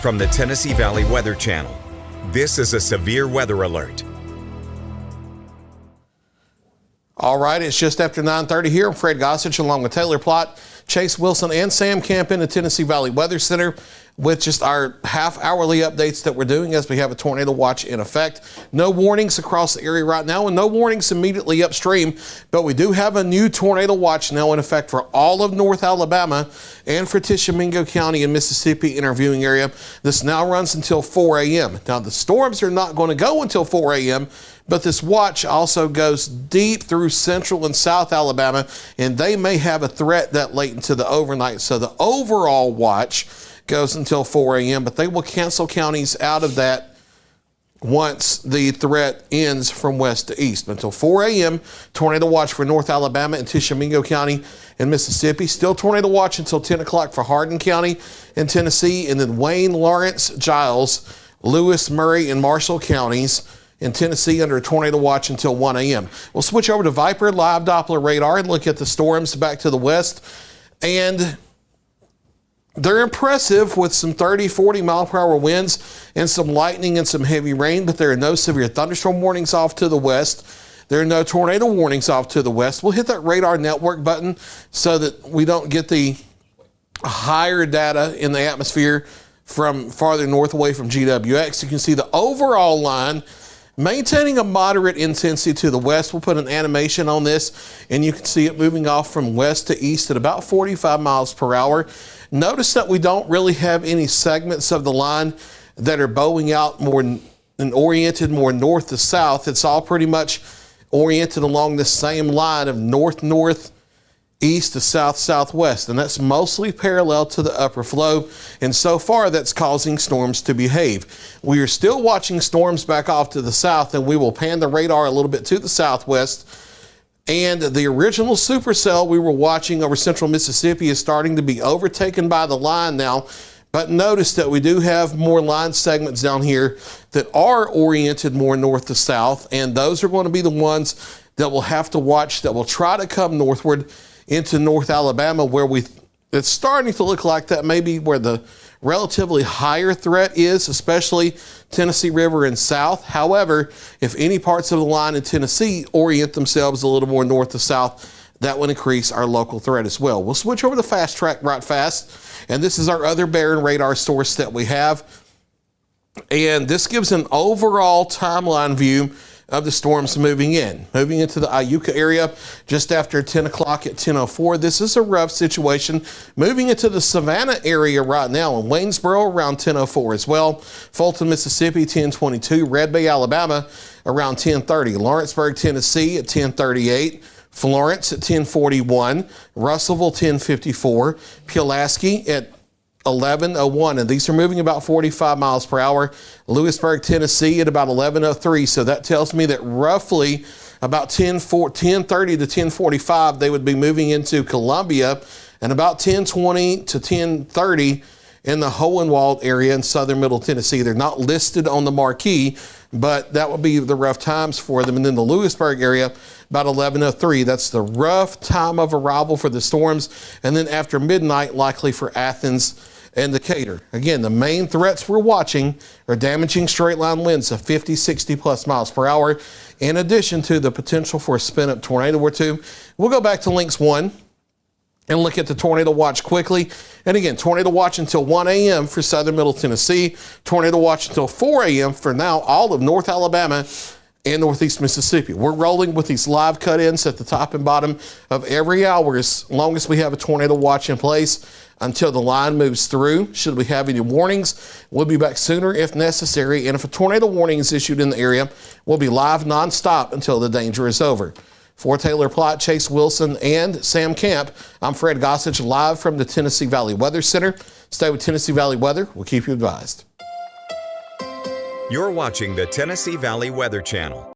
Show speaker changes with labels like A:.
A: from the Tennessee Valley Weather Channel. This is a severe weather alert.
B: All right, it's just after 9:30 here. I'm Fred Gossage along with Taylor Plott, Chase Wilson, and Sam Camp in the Tennessee Valley Weather Center with just our half-hourly updates that we're doing as we have a tornado watch in effect. No warnings across the area right now and no warnings immediately upstream, but we do have a new tornado watch now in effect for all of North Alabama and for Tishomingo County in Mississippi interviewing area. This now runs until 4 a.m. Now, the storms are not going to go until 4 a.m., but this watch also goes deep through central and south Alabama, and they may have a threat that late into the overnight. So the overall watch goes until 4 a.m., but they will cancel counties out of that once the threat ends from west to east. Until 4 a.m., tornado watch for North Alabama and Tishomingo County in Mississippi. Still tornado watch until 10 o'clock for Hardin County in Tennessee, and then Wayne, Lawrence, Giles, Lewis, Murray, and Marshall counties in Tennessee under a tornado watch until 1 a.m. We'll switch over to Viper live Doppler radar and look at the storms back to the west. And they're impressive with some 30, 40 mile per hour winds and some lightning and some heavy rain, but there are no severe thunderstorm warnings off to the west. There are no tornado warnings off to the west. We'll hit that radar network button so that we don't get the higher data in the atmosphere from farther north away from GWX. You can see the overall line maintaining a moderate intensity to the west. We'll put an animation on this, and you can see it moving off from west to east at about 45 miles per hour. Notice that we don't really have any segments of the line that are bowing out more and oriented more north to south. It's all pretty much oriented along the same line of north-north, east to south-southwest, and that's mostly parallel to the upper flow, and so far that's causing storms to behave. We are still watching storms back off to the south, and we will pan the radar a little bit to the southwest, and the original supercell we were watching over central Mississippi is starting to be overtaken by the line now, but notice that we do have more line segments down here that are oriented more north to south, and those are going to be the ones that we'll have to watch, that will try to come northward into North Alabama, where it's starting to look like that may be where the relatively higher threat is, especially Tennessee River and south. However, if any parts of the line in Tennessee orient themselves a little more north to south, that would increase our local threat as well. We'll switch over to Fast Track right fast, and this is our other Barron radar source that we have. And this gives an overall timeline view of the storms moving into the Iuka area just after 10 o'clock at 10:04. This is a rough situation. Moving into the Savannah area right now, and Waynesboro around 10:04 as well. Fulton, Mississippi, 10:22. Red Bay, Alabama, around 10:30. Lawrenceburg, Tennessee at 10:38. Florence at 10:41. Russellville, 10:54. Pulaski at 11:01, and these are moving about 45 miles per hour. Lewisburg, Tennessee at about 11:03, so that tells me that roughly about 10:30 to 10:45 they would be moving into Columbia, and about 10:20 to 10:30 in the Hohenwald area in southern middle Tennessee. They're not listed on the marquee, but that would be the rough times for them. And then the Lewisburg area, about 11:03. That's the rough time of arrival for the storms. And then after midnight, likely for Athens and Decatur. Again, the main threats we're watching are damaging straight line winds of 50, 60 plus miles per hour, in addition to the potential for a spin up tornado or two. We'll go back to Lynx 1 and look at the tornado watch quickly. And again, tornado watch until 1 a.m. for southern middle Tennessee, tornado watch until 4 a.m. for now all of North Alabama and northeast Mississippi. We're rolling with these live cut-ins at the top and bottom of every hour as long as we have a tornado watch in place until the line moves through. Should we have any warnings, we'll be back sooner if necessary. And if a tornado warning is issued in the area, we'll be live nonstop until the danger is over. For Taylor Plott, Chase Wilson, and Sam Camp, I'm Fred Gossage, live from the Tennessee Valley Weather Center. Stay with Tennessee Valley Weather. We'll keep you advised.
A: You're watching the Tennessee Valley Weather Channel.